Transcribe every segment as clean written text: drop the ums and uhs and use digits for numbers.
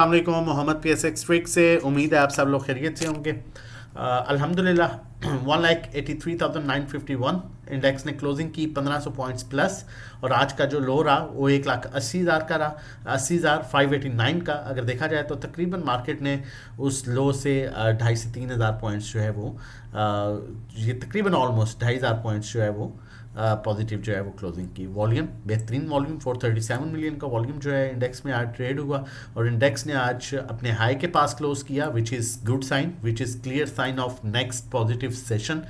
अस्सलाम Mohammad PSX trick से उम्मीद है आप सब लोग खैरियत से होंगे। अल्हम्दुलिल्लाह 1,83,951 इंडेक्स ने क्लोजिंग की 1500 पॉइंट्स प्लस और आज का जो लो रहा वो 1,80,000 का रहा, 80,589 का। अगर देखा जाए तो तकरीबन मार्केट ने उस लो से 2,500 से 3,000 पॉइंट्स जो है वो ये तकरीबन ऑलमोस्ट 2,500 पॉइंट्स जो है वो पॉजिटिव जो है वो क्लोजिंग की। वॉल्यूम बेहतरीन वॉल्यूम 437 मिलियन का वॉल्यूम जो है इंडेक्स में आज ट्रेड हुआ और इंडेक्स ने आज अपने हाई के पास क्लोज किया, which is good sign, which is clear sign of next positive session,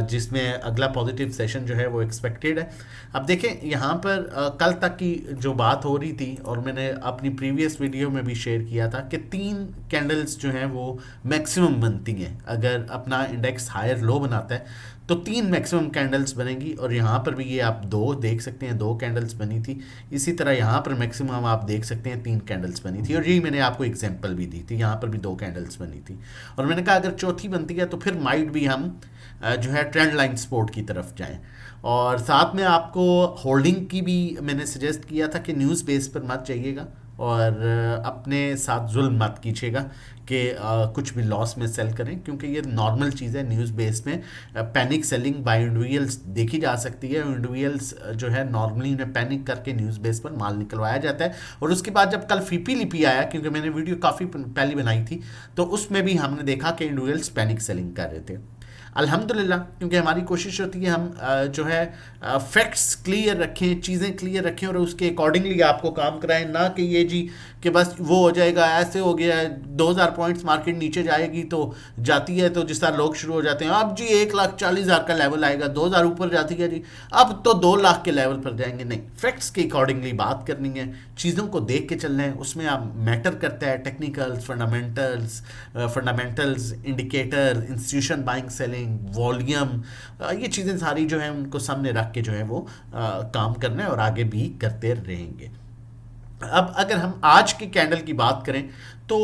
जिसमें अगला पॉजिटिव सेशन जो है वो एक्सपेक्टेड है। अब देखें यहाँ पर कल तक की जो बात हो रही थी और मैंने अपनी प्रीवियस वीडियो में भी शेयर किया था कि 3 कैंडल्स जो हैं वो मैक्सिमम बनती हैं। अगर अपना इंडेक्स हायर लो बनाता है तो 3 मैक्सिमम कैंडल्स बनेगी और यहाँ पर भी ये आप 2 देख सकते हैं, 2 कैंडल्स बनी थी। इसी तरह यहाँ पर मैक्सिमम आप देख सकते हैं 3 कैंडल्स बनी थी और यही मैंने आपको एग्जांपल भी दी थी, यहाँ पर भी 2 कैंडल्स बनी थी। और मैंने कहा अगर चौथी बनती है तो फिर माइट भी हम जो है ट्रेंड लाइन सपोर्ट की तरफ जाएं। और साथ में आपको होल्डिंग की भी मैंने सजेस्ट किया था कि न्यूज़ बेस पर मत जाइएगा और अपने साथ जुल्म मत कीजिएगा कि कुछ भी लॉस में सेल करें, क्योंकि ये नॉर्मल चीज़ है। न्यूज़ बेस में पैनिक सेलिंग बाय इंडिविजुअल्स देखी जा सकती है। इंडिविजुअल्स जो है नॉर्मली उन्हें पैनिक करके न्यूज़ बेस पर माल निकलवाया जाता है और उसके बाद जब कल फीपी लिपी आया, क्योंकि मैंने वीडियो काफ़ी पहले बनाई थी, तो उसमें भी हमने देखा कि इंडिविजुअल्स पैनिक सेलिंग कर रहे थे। अल्हम्दुलिल्लाह, क्योंकि हमारी कोशिश होती है हम जो है फैक्ट्स क्लियर रखें, चीज़ें क्लियर रखें और उसके अकॉर्डिंगली आपको काम कराएं, ना कि ये जी कि बस वो हो जाएगा, ऐसे हो गया, 2,000 पॉइंट्स मार्केट नीचे जाएगी तो जाती है तो जिस तरह लोग शुरू हो जाते हैं, अब जी 1,40,000 का लेवल आएगा, 2,000 ऊपर जाती है जी अब तो 2 लाख के लेवल पर जाएंगे। नहीं, फैक्ट्स के अकॉर्डिंगली बात करनी है, चीज़ों को देख के चलना है। उसमें आप मैटर करता है technicals, fundamentals, indicator, institution buying selling, volume, ये चीज़ें सारी जो है उनको सामने रख के जो है वो काम करना है और आगे भी करते रहेंगे। अब अगर हम आज के कैंडल की बात करें तो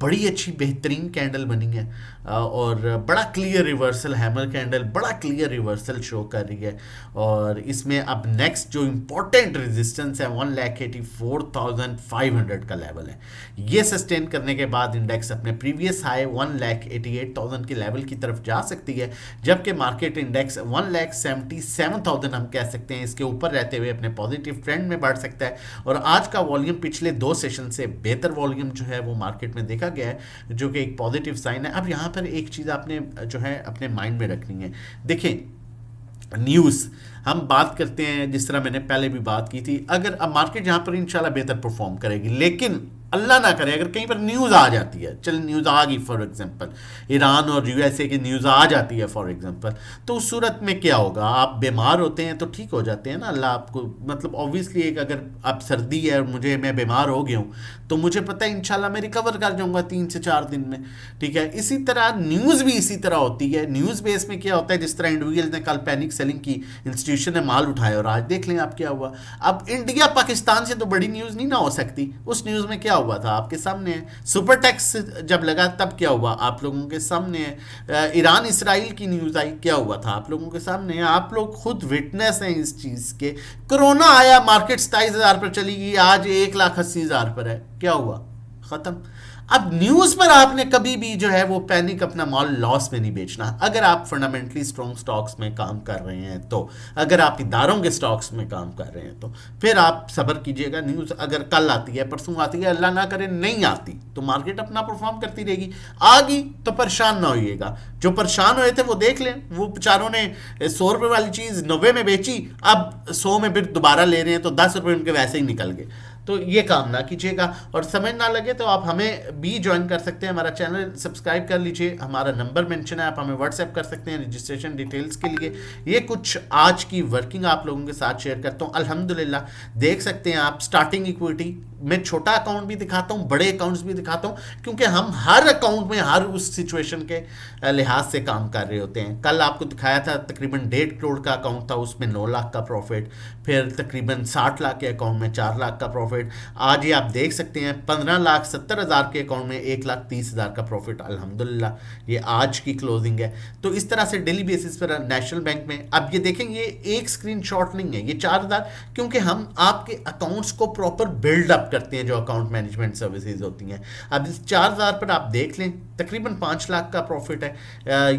बड़ी अच्छी बेहतरीन कैंडल बनी है और बड़ा क्लियर रिवर्सल, हैमर कैंडल बड़ा क्लियर रिवर्सल शो कर रही है। और इसमें अब नेक्स्ट जो इम्पोर्टेंट रेजिस्टेंस है 1,84,500 का लेवल है, ये सस्टेन करने के बाद इंडेक्स अपने प्रीवियस हाई 1,88,000 के लेवल की तरफ जा सकती है, जबकि मार्केट इंडेक्स 1,77,000 हम कह सकते हैं इसके ऊपर रहते हुए अपने पॉजिटिव ट्रेंड में बढ़ सकता है। और आज का वॉल्यूम पिछले 2 सेशन से बेहतर वॉल्यूम जो है वो मार्केट में देखा गया है, जो कि एक पॉजिटिव साइन है। अब यहाँ पर एक चीज़ आपने जो है अपने माइंड में रखनी है। देखें, न्यूज़ हम बात करते हैं, जिस तरह मैंने पहले भी बात की थी, अगर अब मार्केट यहाँ पर इंशाल्लाह बेहतर परफॉर्म करेगी, लेकिन अल्लाह ना करे अगर कहीं पर न्यूज़ आ जाती है, चल न्यूज़ आ गई फॉर एग्जांपल, ईरान और USA की न्यूज़ आ जाती है फॉर एग्जांपल, तो उस सूरत में क्या होगा? आप बीमार होते हैं तो ठीक हो जाते हैं ना, अल्लाह आपको, मतलब ऑब्वियसली एक अगर अब सर्दी है और मैं बीमार हो गया हूँ तो मुझे पता है इंशाल्लाह मैं रिकवर कर जाऊँगा 3 से 4 दिन में, ठीक है। इसी तरह न्यूज़ भी इसी तरह होती है। न्यूज़ बेस में क्या होता है, जिस तरह इंडिविजुअल ने कल पैनिक सेलिंग की, इंस्टीट्यूशन ने माल उठाया और आज देख लें आप क्या हुआ। अब इंडिया पाकिस्तान से तो बड़ी न्यूज़ नहीं ना हो सकती। उस न्यूज़ में क्या हुआ था आपके सामने है। सुपर टैक्स जब लगा तब क्या हुआ आप लोगों के सामने है। ईरान इसराइल की न्यूज़ आई, क्या हुआ था आप लोगों के सामने है। आप लोग खुद विटनेस हैं इस चीज़ के। कोरोना आया, मार्केट 27,000 पर चली गई, आज 1,80,000 पर है, क्या हुआ? ख़त्म। अब न्यूज़ पर आपने कभी भी जो है वो पैनिक अपना माल लॉस में नहीं बेचना। अगर आप फंडामेंटली स्ट्रॉन्ग स्टॉक्स में काम कर रहे हैं तो, अगर आप इदारों के स्टॉक्स में काम कर रहे हैं तो फिर आप सब्र कीजिएगा। न्यूज़ अगर कल आती है, परसों आती है, अल्लाह ना करे नहीं आती, तो मार्केट अपना परफॉर्म करती रहेगी। आ गई तो परेशान ना होइएगा। जो परेशान हुए थे वो देख लें, वो बेचारों ने 100 रुपये वाली चीज़ 90 में बेची, अब 100 में फिर दोबारा ले रहे हैं तो 10 रुपये उनके वैसे ही निकल गए। तो ये काम ना कीजिएगा और समझ ना लगे तो आप हमें भी ज्वाइन कर सकते हैं, हमारा चैनल सब्सक्राइब कर लीजिए, हमारा नंबर मेंशन है, आप हमें व्हाट्सएप कर सकते हैं रजिस्ट्रेशन डिटेल्स के लिए। ये कुछ आज की वर्किंग आप लोगों के साथ शेयर करता हूँ। अल्हम्दुलिल्लाह देख सकते हैं आप, स्टार्टिंग इक्विटी मैं छोटा अकाउंट भी दिखाता हूँ, बड़े अकाउंट्स भी दिखाता हूँ, क्योंकि हम हर अकाउंट में हर उस सिचुएशन के लिहाज से काम कर रहे होते हैं। कल आपको दिखाया था तकरीबन 1.5 करोड़ का अकाउंट था, उसमें 9 लाख का प्रॉफिट, फिर तकरीबन 60 लाख के अकाउंट में 4 लाख का प्रॉफिट, प्रॉफिट। आज ये आप देख सकते हैं 15,70,000 के अकाउंट में 1,30,000 का प्रॉफिट अल्हम्दुलिल्लाह, ये आज की क्लोजिंग है। तो इस तरह से डेली बेसिस पर नेशनल बैंक में अब ये देखेंगे, ये एक स्क्रीनशॉट नहीं है, ये 4,000, क्योंकि हम आपके अकाउंट्स को प्रॉपर बिल्डअप करते हैं जो अकाउंट मैनेजमेंट सर्विसेज होती हैं। अब इस 4,000 पर आप देख लें तकरीबन 5 लाख का प्रॉफिट है।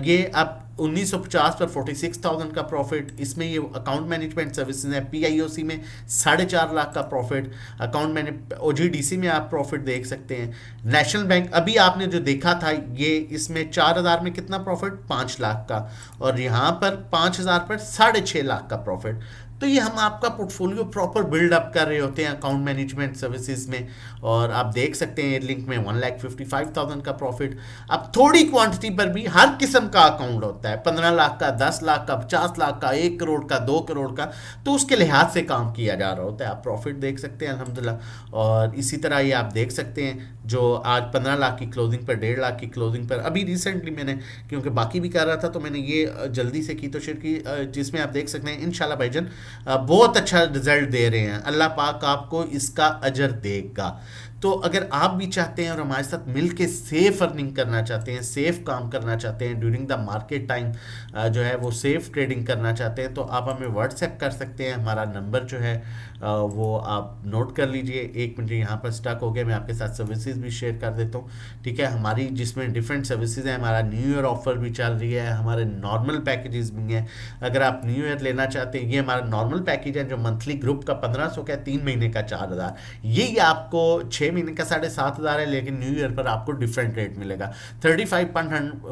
ये अब 1950 पर 46,000 का प्रॉफिट, इसमें ये अकाउंट मैनेजमेंट सर्विसेज है। पीआईओसी में 4.5 लाख का प्रॉफिट, अकाउंट मैनेज ओजीडीसी में आप प्रॉफिट देख सकते हैं। नेशनल बैंक अभी आपने जो देखा था, ये इसमें 4,000 में कितना प्रॉफिट, 5 लाख का, और यहाँ पर 5,000 पर 6.5 लाख का प्रॉफिट। तो ये हम आपका पोर्टफोलियो प्रॉपर बिल्डअप कर रहे होते हैं अकाउंट मैनेजमेंट सर्विसेज में। और आप देख सकते हैं लिंक में 1,55,000 का प्रॉफिट। अब थोड़ी क्वांटिटी पर भी हर किस्म का अकाउंट होता है, 15 लाख का, 10 लाख का, 50 लाख का, 1 करोड़ का, 2 करोड़ का, तो उसके लिहाज से काम किया जा रहा होता है। आप प्रॉफिट देख सकते हैं अल्हम्दुलिल्लाह। और इसी तरह ये आप देख सकते हैं जो आज 15 लाख की क्लोजिंग पर, 1.5 लाख की क्लोजिंग पर, अभी रिसेंटली मैंने क्योंकि बाकी भी कर रहा था तो मैंने ये जल्दी से की तो शेयर की, जिसमें आप देख सकते हैं इंशाल्लाह भाईजान बहुत अच्छा रिजल्ट दे रहे हैं। अल्लाह पाक आपको इसका अजर देगा। तो अगर आप भी चाहते हैं और हमारे साथ मिलके सेफ अर्निंग करना चाहते हैं, सेफ काम करना चाहते हैं ड्यूरिंग द मार्केट टाइम, जो है वो सेफ ट्रेडिंग करना चाहते हैं, तो आप हमें व्हाट्सएप कर सकते हैं। हमारा नंबर जो है वो आप नोट कर लीजिए। 1 मिनट यहाँ पर स्टक हो गया, मैं आपके साथ सर्विसेज भी शेयर कर देता हूँ, ठीक है। हमारी जिसमें डिफरेंट सर्विसेज हैं, हमारा न्यू ईयर ऑफर भी चल रही है, हमारे नॉर्मल पैकेजेस भी हैं। अगर आप न्यू ईयर लेना चाहते हैं, ये हमारा नॉर्मल पैकेज है जो मंथली ग्रुप का 1,500 का है, 3 महीने का 4,000, यही आपको 6 महीने का 7,500 है, लेकिन न्यू ईयर पर आपको डिफरेंट रेट मिलेगा। 35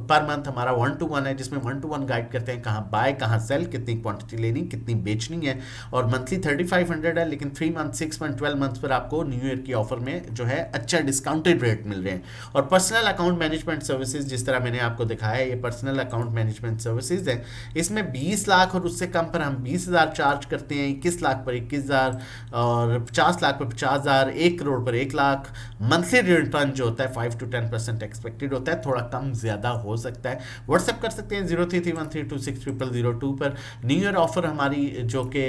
पर मंथ हमारा 1-to-1 है, जिसमें 1-to-1 गाइड करते हैं कहाँ बाय कहाँ सेल, कितनी क्वांटिटी लेनी, कितनी बेचनी है। और मंथली 3,500 है, लेकिन 3 मंथ, 6 मंथ, 12 मंथ पर आपको न्यू ईयर की ऑफर में जो है अच्छा डिस्काउंटेड रेट मिल रहे हैं। और पर्सनल अकाउंट मैनेजमेंट सर्विसेज, जिस तरह मैंने आपको दिखाया है, ये पर्सनल अकाउंट मैनेजमेंट सर्विसेज है। इसमें 20 लाख और उससे कम पर हम 20,000 चार्ज करते हैं, 21 लाख पर 21,000, और 50 लाख पर 50,000, 1 करोड़ पर 1 लाख। मंथली रिटर्न जो होता है 5 to 10% एक्सपेक्टेड होता है, थोड़ा कम ज्यादा हो सकता है। व्हाट्सएप कर सकते हैं 0331326002 पर। न्यू ईयर ऑफर हमारी जो कि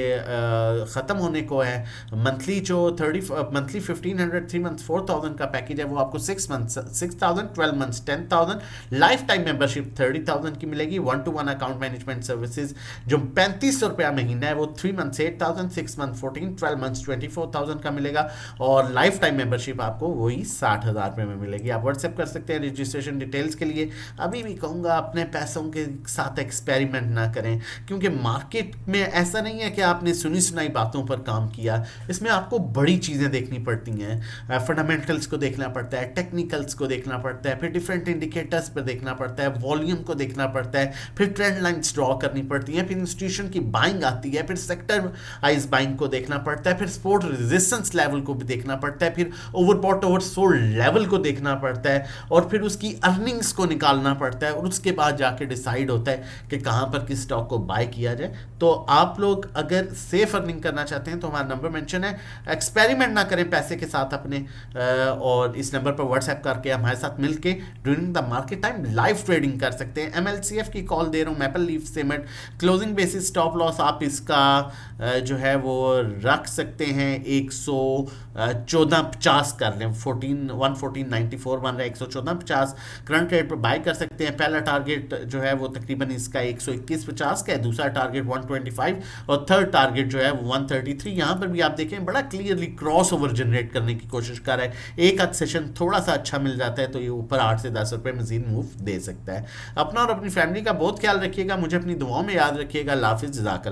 ख़त्म होने को है, मंथली जो 1500 3 मंथ 4,000 का पैकेज है, वो आपको 6 month 6,000, 12 months 10,000, life time membership 30,000 की मिलेगी। 1-to-1 अकाउंट मैनेजमेंट सर्विसेज जो 3,500 रुपया महीना है, वो 3 मंथ्स 8,000, 6 मंथ 14, 12 मंथ्स 24,000 का मिलेगा। और लाइफ टाइम मेंबरशिप आपको वही 60,000 रुपये में मिलेगी। आप व्हाट्सएप कर सकते हैं रजिस्ट्रेशन डिटेल्स के लिए। अभी भी कहूँगा अपने पैसों के साथ एक्सपेरिमेंट ना करें, क्योंकि मार्केट में ऐसा नहीं है कि आपने सुनी सुनाई बातों पर काम किया, इसमें आपको बड़ी चीज़ें देखनी पड़ती हैं। फंडामेंटल्स को देखना पड़ता है, टेक्निकल्स को देखना पड़ता है, फिर डिफरेंट इंडिकेटर्स पर देखना पड़ता है, वॉल्यूम को देखना पड़ता है, फिर ट्रेंड लाइन्स ड्रॉ करनी पड़ती हैं, फिर इंस्टीट्यूशन की बाइंग आती है, फिर सेक्टर वाइज बाइंग को देखना पड़ता है, फिर सपोर्ट रेजिस्टेंस लेवल को भी देखना पड़ता है, फिर ओवरबॉट ओवरसोल्ड लेवल को देखना पड़ता है, और फिर उसकी अर्निंग्स को निकालना पड़ता है, और उसके बाद जाके डिसाइड होता है कि कहाँ पर किस स्टॉक को बाय किया जाए। तो आप लोग अगर सेफ अर्निंग करना चाहते हैं तो हमारा नंबर मेंशन है, एक्सपेरिमेंट ना करें पैसे के साथ अपने, और इस नंबर पर व्हाट्सएप करके हमारे साथ मिलके during the market time live trading कर सकते हैं। MLCF की कॉल दे रहा हूँ, maple leaf cement, closing basis stop loss आप इसका जो है वो रख सकते हैं 114.50 कर लें, 114.94 बन रहा है, 114.50 करंट रेट पर बाय कर सकते हैं। पहला टारगेट जो है वो तकरीबन इसका 121.50 का है, दूसरा टारगेट 125, और थर्ड टारगेट जो है वो 133। यहाँ पर भी आप देखें बड़ा क्लियरली क्रॉस ओवर जनरेट करने की कोशिश कर रहा है। एक आध सेशन थोड़ा सा अच्छा मिल जाता है तो ये ऊपर 8 से 10 रुपये मजीद मूव दे सकता है। अपना और अपनी फैमिली का बहुत ख्याल रखिएगा, मुझे अपनी दुआओं में याद रखिएगा। अल्लाह हाफिज़, जज़ाकल्लाह।